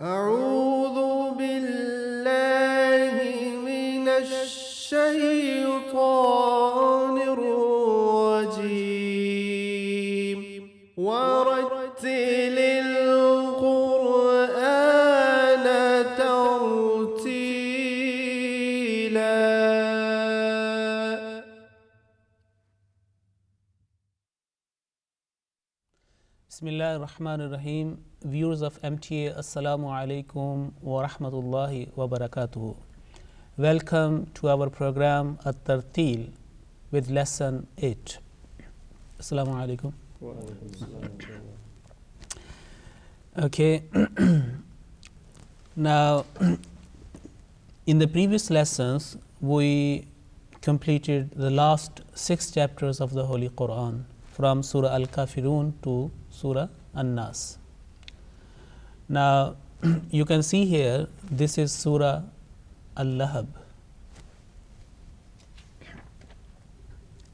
أعوذ بالله من الشيطان الرجيم ورتل القرآن ترتيلا. Bismillah ar-Rahman ar-Rahim. Viewers of MTA, Assalamu alaikum wa rahmatullahi wa barakatuhu. Welcome to our program at Tarteel with lesson 8. Assalamu alaikum. Okay. Now, in the previous lessons, we completed the last 6 chapters of the Holy Quran from Surah Al-Kafirun to Surah An-Nas. Now, you can see here, this is Surah Al-Lahab,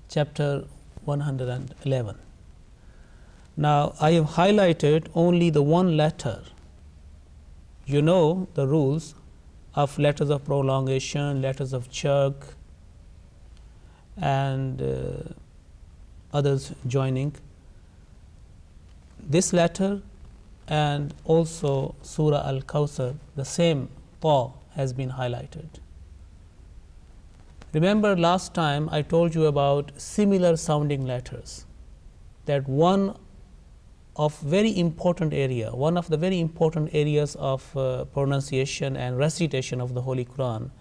chapter 111. Now, I have highlighted only the one letter. You know the rules of letters of prolongation, letters of chug, and others joining. This letter and also Surah Al-Kawthar, the same ta has been highlighted. Remember last time I told you about similar sounding letters, that one of the very important areas of pronunciation and recitation of the Holy Quran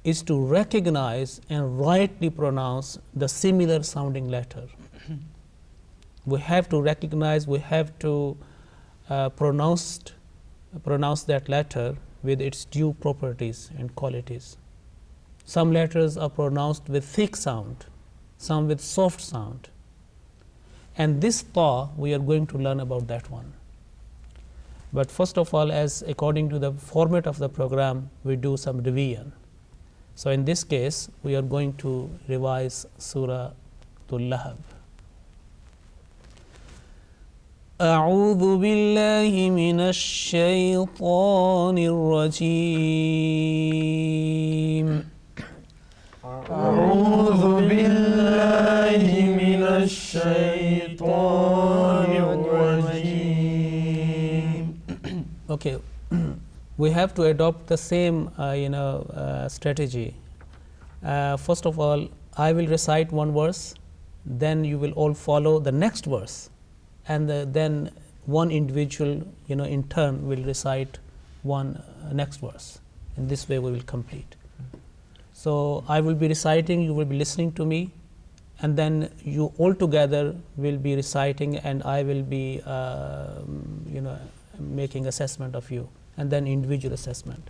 is to recognize and rightly pronounce the similar sounding letter. We have to recognize, we have to pronounce that letter with its due properties and qualities. Some letters are pronounced with thick sound, some with soft sound. And this ta, we are going to learn about that one. But first of all, as according to the format of the program, we do some revision. So in this case, we are going to revise Surah Al-Lahab. أعوذ بالله من الشيطان الرجيم أعوذ بالله من الشيطان الرجيم. Okay, we have to adopt the same strategy. First of all, I will recite one verse, then you will all follow the next verse, and then one individual in turn will recite one next verse. In this way we will complete. So I will be reciting, you will be listening to me, and then you all together will be reciting, and I will be making assessment of you, and then individual assessment.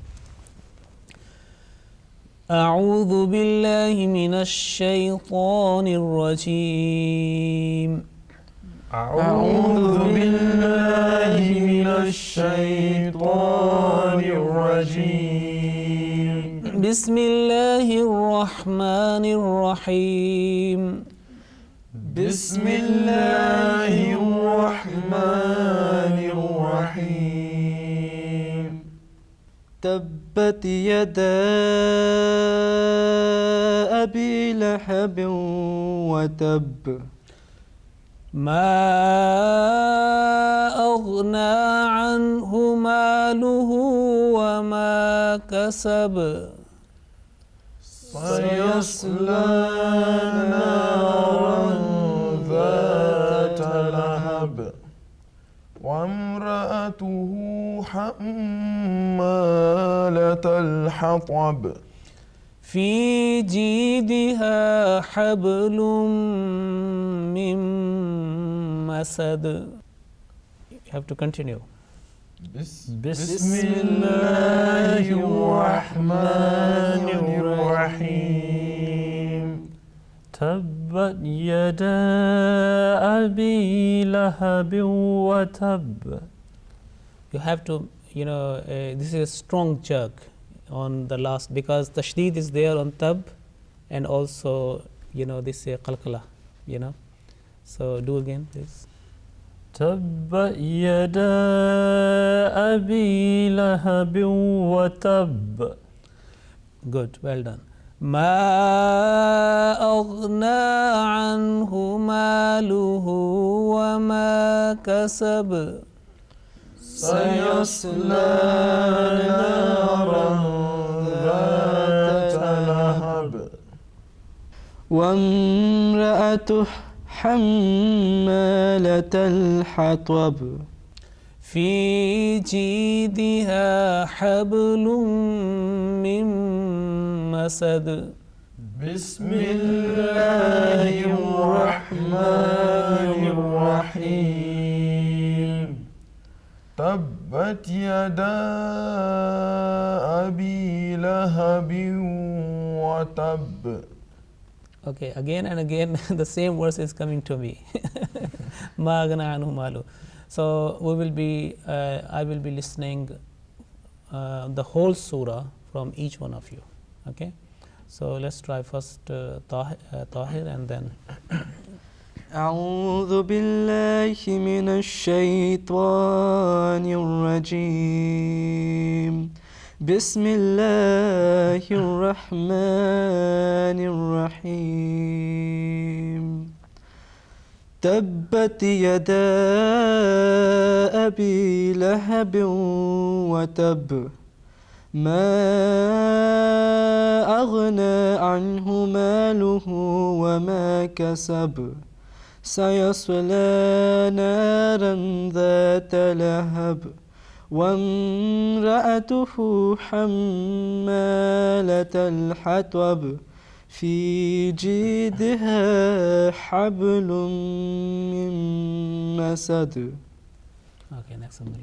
أعوذ بالله من الشيطان الرجيم أعوذ بالله من الشيطان الرجيم بسم الله الرحمن الرحيم بسم الله الرحمن الرحيم تبت يدا أبي لهب وتب ما أغنى عنه ماله وما كسب سيصلى نارا ذات لهب وامرأته حمالة الحطب في جيدها حبل من مسد. You have to continue. بسم الله الرحمن الرحيم تبت يدا أبي لهب وتب. You have to, this is a strong jerk on the last, because tashdid is there on tab, and also this qalqala, So do again, please. تبت يدا أبي لهب وتب. Good, well done. ما أغنى عنه ماله وما كسب. سيصلى نارا ذات لهب وامرأته حمالة الحطب في جيدها حبل من مسد. بسم الله الرحمن الرحيم تبت يدا أبي لهب وتب. Okay, again and again the same verse is coming to me. ما أغنى عنه ماله. So we will be, I will be listening the whole surah from each one of you. Okay, so let's try first Tahir and then. أعوذ بالله من الشيطان الرجيم بسم الله الرحمن الرحيم تبت يدا أبي لهب وتب ما أغنى عنه ماله وما كسب سيصلى نارا ذات لهب وامرأته حمالة الحطب في جيدها حبل من مسد. Okay, next one.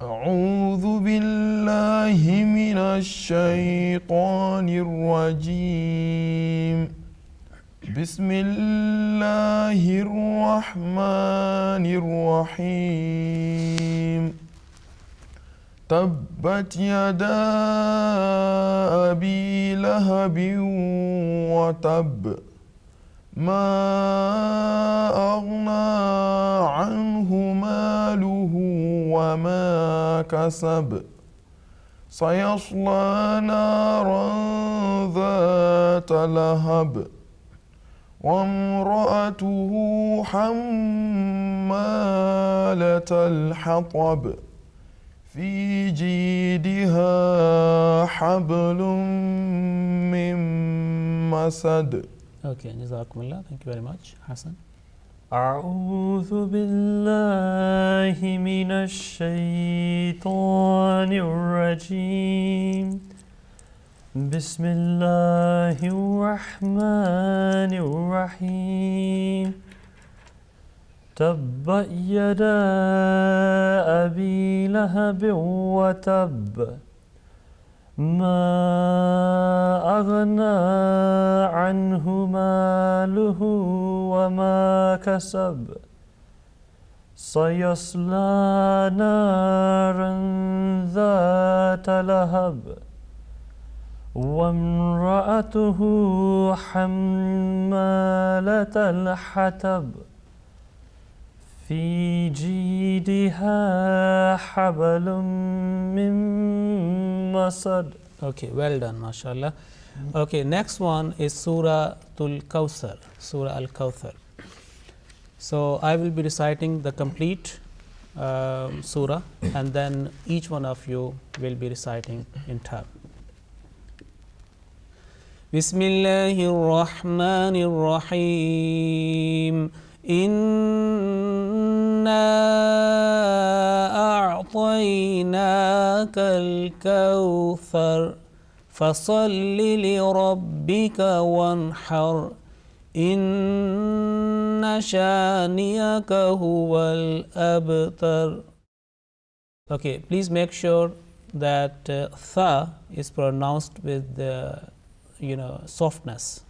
أعوذ بالله من الشيطان الرجيم بسم الله الرحمن الرحيم تبت يدا أبي لهب وتب ما أغنى عنه ماله وما كسب سيصلى نارا ذات لهب وامرأته حمالة الحطب في جيدها حبل من مسد. Okay, Jazakumullah. Thank you very much. Hassan. أعوذ بالله من الشيطان الرجيم بسم الله الرحمن الرحيم تبت يدا أبي لهب وتب ما أغنى عنه ماله وما كسب سيصلى نارا ذات لهب وامرأته حمالة الحطب في جيدها حبل من مسد. Okay, well done, mashallah. Okay, next one is Surah Al-Kawthar, Surah Al-Kawthar. So I will be reciting the complete surah and then each one of you will be reciting in turn. Bismillahir Rahmanir Rahim. إنا أعطيناك الكوثر فصل لربك وانحر إن شانئك هو الأبتر. Okay, please make sure that tha is pronounced with the softness.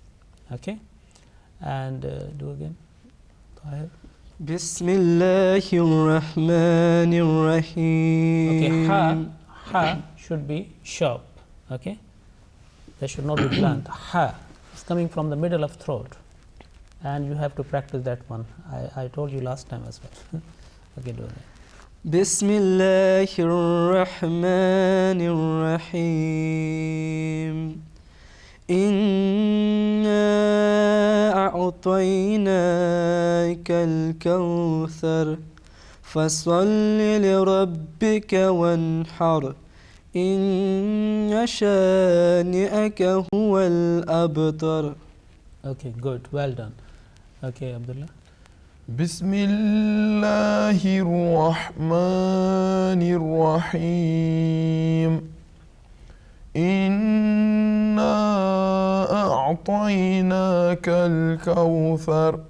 Okay, and do again. بسم الله الرحمن الرحيم. Okay, ha should be sharp. Okay, that should not be blunt. Ha is coming from the middle of throat, and you have to practice that one. I told you last time as well. Okay, do that. بسم الله الرحمن الرحيم إنا أعطيناك الكوثر فصل لربك وانحر إن شانئك هو الأبتر. Okay, good, well done. Okay, Abdullah. بسم الله الرحمن الرحيم إنا أعطيناك الكوثر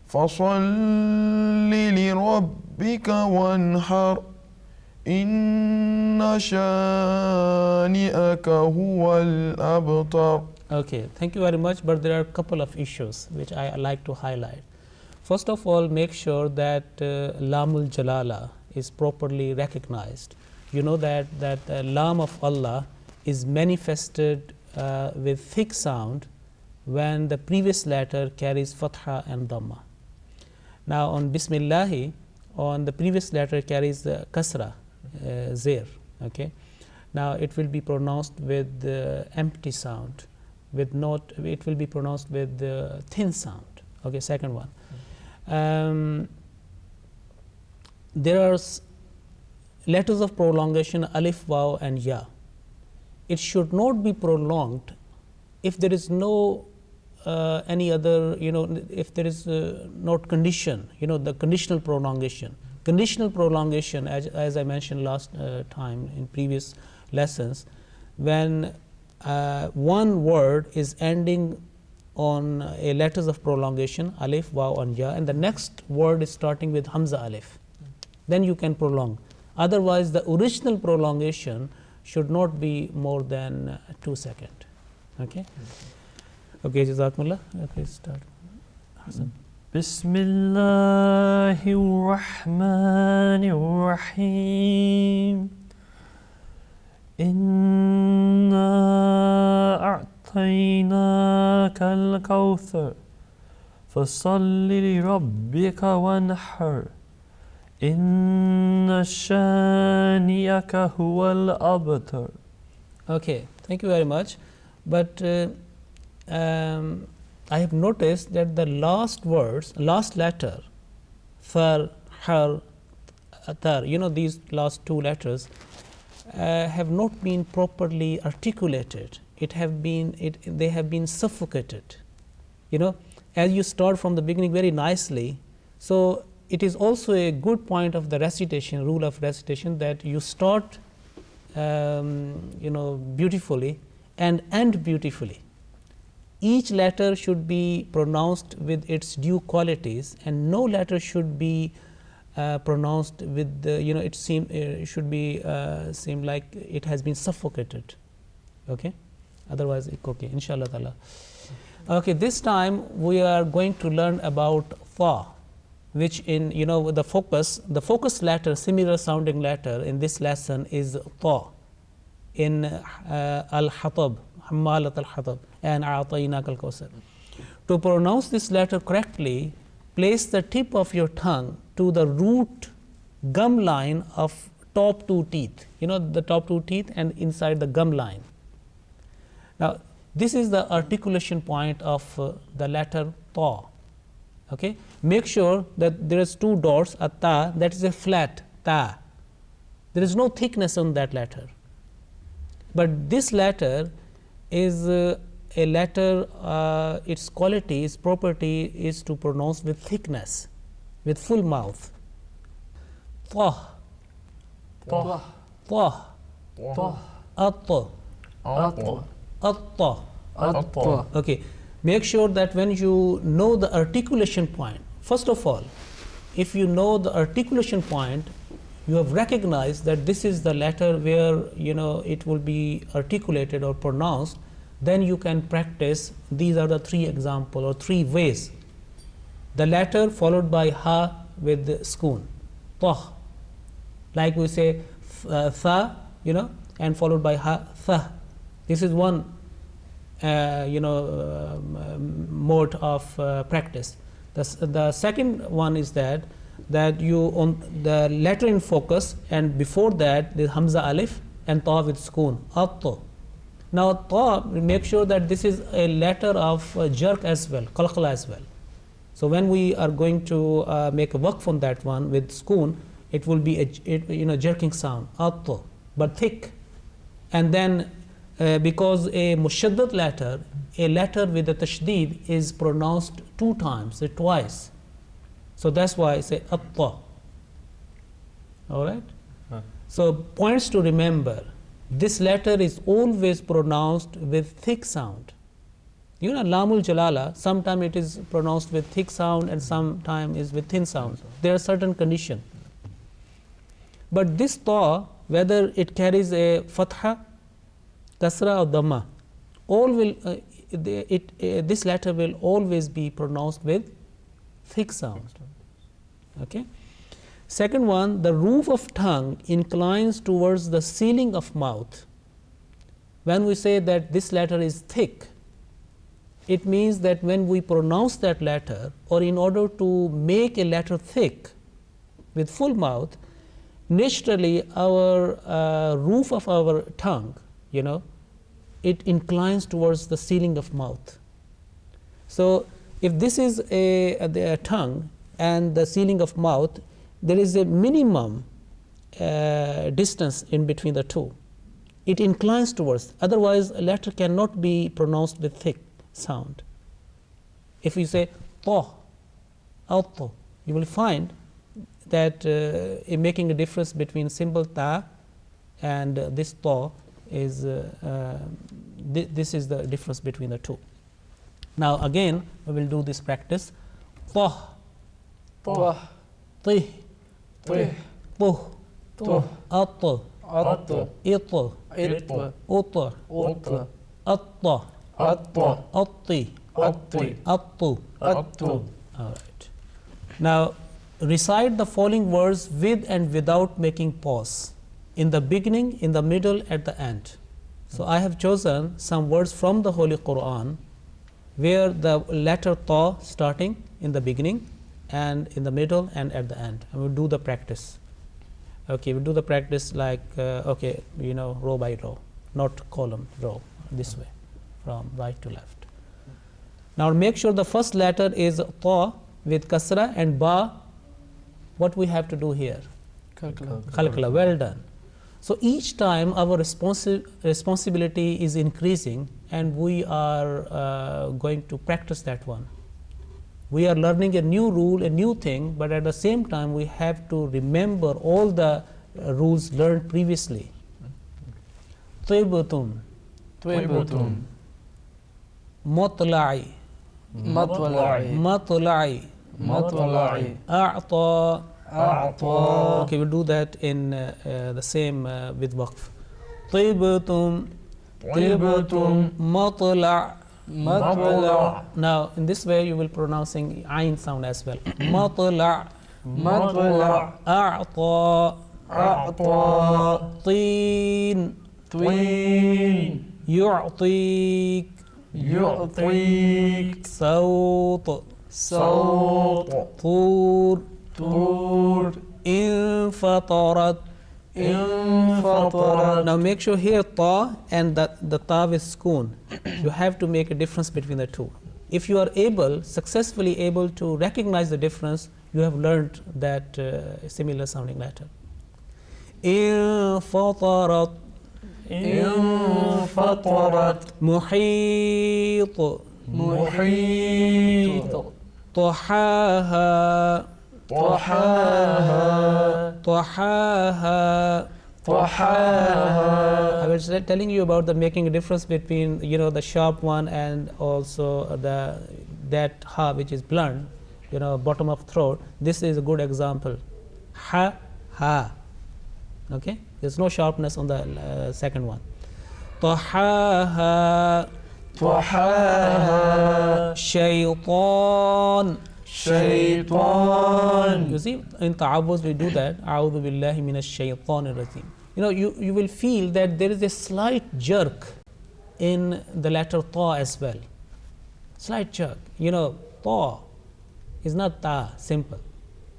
فصل لربك وانحر إن شانئك هو الأبتر. Okay, thank you very much, but there are a couple of issues which I like to highlight. First of all, make sure that Lamul Jalala is properly recognized. You know that Lam of Allah is manifested with thick sound when the previous letter carries Fatha and Dhamma. Now on Bismillahi, on the previous letter carries the Kasra, Zair. Okay. Now it will be pronounced with empty sound, with not. It will be pronounced with thin sound. Okay. Second one. There are letters of prolongation alif, waw and ya. It should not be prolonged if there is no any other, if there is not condition, the conditional prolongation. Conditional prolongation, as I mentioned last time in previous lessons, when one word is ending on a letters of prolongation alif, waw and ya, and the next word is starting with hamza alif, then you can prolong. Otherwise the original prolongation should not be more than 2 seconds. Okay. Okay, jazakumullah. Okay, start. Hasan. Bismillahirrahmanirrahim. Inna أعطيناك الكوثر فصل لربك وانحر إن شانئك هو الأبتر. Okay, thank you very much. But I have noticed that the last letter, thar, har, tar, these last two letters have not been properly articulated. They have been suffocated. As you start from the beginning very nicely, so it is also a good point of the recitation, rule of recitation, that you start beautifully and end beautifully. Each letter should be pronounced with its due qualities, and no letter should be pronounced with the, it should be seem like it has been suffocated. Okay, otherwise okay, inshallah ta'ala. Okay, this time we are going to learn about tha, which in the focus letter, similar sounding letter in this lesson is tha in al-hatab, hammalat al-hatab, and a'taynak al-kawsar. To pronounce this letter correctly, place the tip of your tongue to the root gum line of top two teeth, the top two teeth and inside the gum line. Now this is the articulation point of the letter ta. Okay, make sure that there is two dots, a ta, that is a flat ta. There is no thickness on that letter, but this letter is a letter, its quality, its property is to pronounce with thickness, with full mouth. Ta, طه ta, طه at, at. الطه. Okay, make sure that when you know the articulation point, first of all, if you know the articulation point, you have recognized that this is the letter where it will be articulated or pronounced, then you can practice. These are the three examples or three ways. The letter followed by ha with the skoon, tah, like we say tha, and followed by ha, tha. This is one mode of practice. The second one is that that you on the letter in focus, and before that the hamza alif and ta with sukoon, at. Now ta, make sure that this is a letter of jerk as well, qalqala as well. So when we are going to make a waqf on that one with sukoon, it will be a jerking sound, at, but thick. And then because a mushaddad letter, a letter with a tashdeed is pronounced 2 times, twice. So that's why I say atta. All right? So points to remember, this letter is always pronounced with thick sound. You know, lamul jalala, sometimes it is pronounced with thick sound and sometimes is with thin sound. There are certain conditions. But this ta, whether it carries a fatha, kasra or dhamma, all will this letter will always be pronounced with thick sound. Okay. Second one, the roof of tongue inclines towards the ceiling of mouth. When we say that this letter is thick, it means that when we pronounce that letter, or in order to make a letter thick with full mouth, naturally our roof of our tongue, it inclines towards the ceiling of mouth. So if this is the tongue and the ceiling of mouth, there is a minimum distance in between the two. It inclines towards, otherwise a letter cannot be pronounced with thick sound. If you say ta, alto, you will find that in making a difference between simple ta and this ta is this is the difference between the two. Now again we will do this practice. Ta, ta, ti, ti, tu, tu, at, at, it, it, ut, ut, atta, atta, atti, atti, attu. attu. All right. Now recite the following words with and without making pause, in the beginning, in the middle, at the end. So I have chosen some words from the Holy Quran where the letter ta starting in the beginning and in the middle and at the end, and we'll do the practice. Okay, we'll do the practice like row by row, not column, row, this way from right to left. Now make sure the first letter is ta with kasra and ba. What we have to do here? Khalkala. Well done. So each time our responsibility is increasing, and we are going to practice that one. We are learning a new rule, a new thing, but at the same time we have to remember all the rules learned previously. Tayyibatun, Tayyibatun, matla'i, matla'i, matla'i, matla'i, a'ta. a'ta. Okay, we'll do that in the same with waqf. Tayyibatun, Tayyibatun, matla'. matla', Now in this way you will pronouncing ayn sound as well. Matla', matla', a'ta, a'ta, tin, twin, yu'tik, yu'tik, sawt, sawt, tur, tur, infatarat. infatarat. Now make sure here ta and the ta with sukoon, you have to make a difference between the two. If you are successfully able to recognize the difference, you have learned that similar sounding letter. Infatarat, infatarat, muhit, muhit, tahaha, tahaha, tahaha. tahaha. I was telling you about the making a difference between the sharp one and also that ha which is blunt, bottom of throat. This is a good example. Ha, ha. Okay, there's no sharpness on the second one. Tahaha, tahaha, shaytan. shaytan. You see, in ta'awuz we do that. A'udhu billahi minash shaytanir rajim. You will feel that there is a slight jerk in the letter ta as well. Slight jerk. Ta is not ta, simple.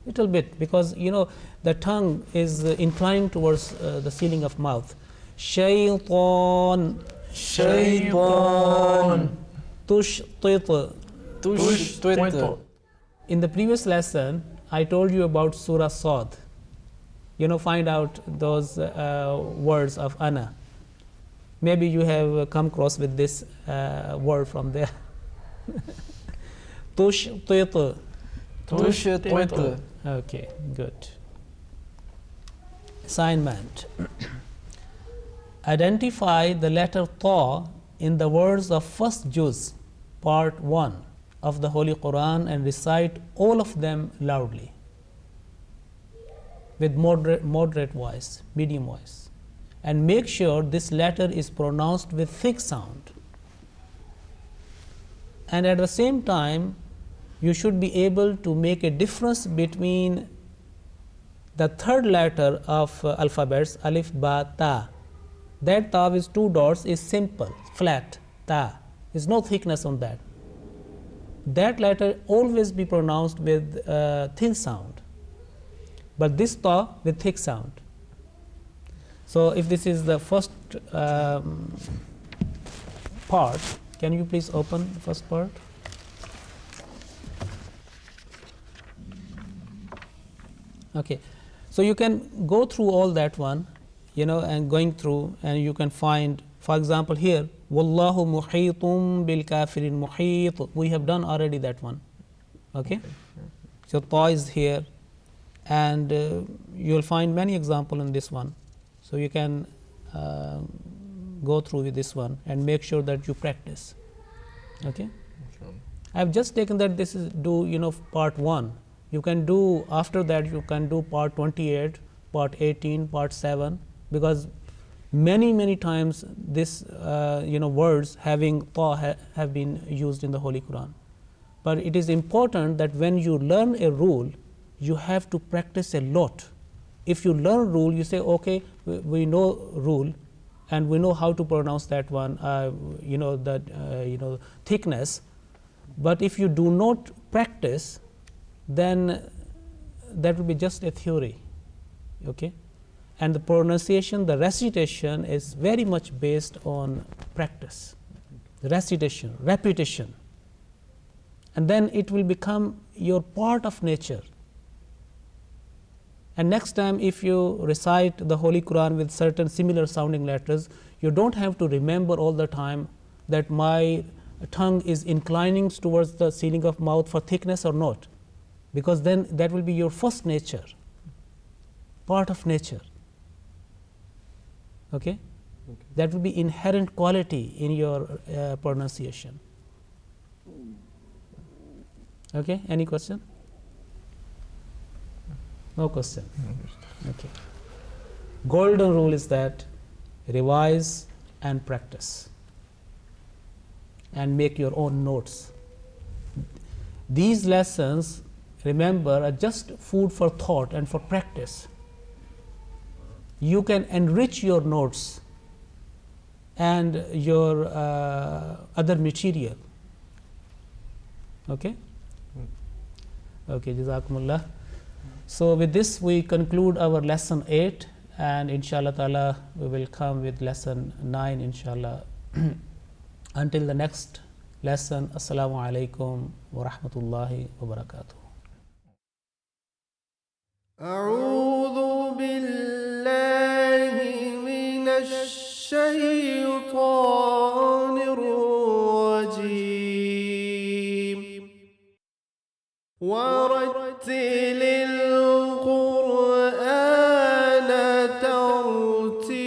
Little bit, because you know the tongue is inclined towards the sealing of mouth. Shaytan شيطان tushtit. تشتت. In the previous lesson, I told you about Surah Sad. You know, find out those words of Ana. Maybe you have come across with this word from there. Tushtit. تشتت. Okay, good. Assignment. Identify the letter Ta in the words of first juz, part 1 of the Holy Quran, and recite all of them loudly with moderate voice, medium voice, and make sure this letter is pronounced with thick sound. And at the same time, you should be able to make a difference between the third letter of alphabets, alif, ba, ta. That ta with 2 dots is simple, flat, ta. There's no thickness on that. That letter always be pronounced with thin sound, but this ta with thick sound. So if this is the first part, can you please open the first part? Okay, so you can go through all that one, you know, and going through, and you can find, for example, here, Wallahu muhitum bil kafirin muhit. We have done already that one. Okay, so ta is here, and you'll find many examples in this one. So you can go through with this one and make sure that you practice. Okay, I've just taken that this is do, you know, part 1. You can do after that, you can do part 28, part 18, part 7, because many times this you know, words having ta have been used in the Holy Quran. But it is important that when you learn a rule, you have to practice a lot. If you learn rule, you say, okay, we know rule and we know how to pronounce that one, you know, that you know, thickness. But if you do not practice, then that will be just a theory. Okay, and the pronunciation, the recitation is very much based on practice, recitation, repetition, and then it will become your part of nature. And next time if you recite the Holy Quran with certain similar sounding letters, you don't have to remember all the time that my tongue is inclining towards the sealing of mouth for thickness or not, because then that will be your first nature, part of nature. Okay? That will be inherent quality in your pronunciation. Okay, any question? No question. Okay. Golden rule is that revise and practice and make your own notes. These lessons, remember, are just food for thought and for practice. You can enrich your notes and your other material. Okay? Okay, Jazakumullah. So with this we conclude our lesson 8, and inshallah ta'ala we will come with lesson 9 inshallah. Until the next lesson, assalamu alaikum wa rahmatullahi wa barakatuh. أعوذ بالله من الشيطان الرجيم ورتل القرآن ترتيلا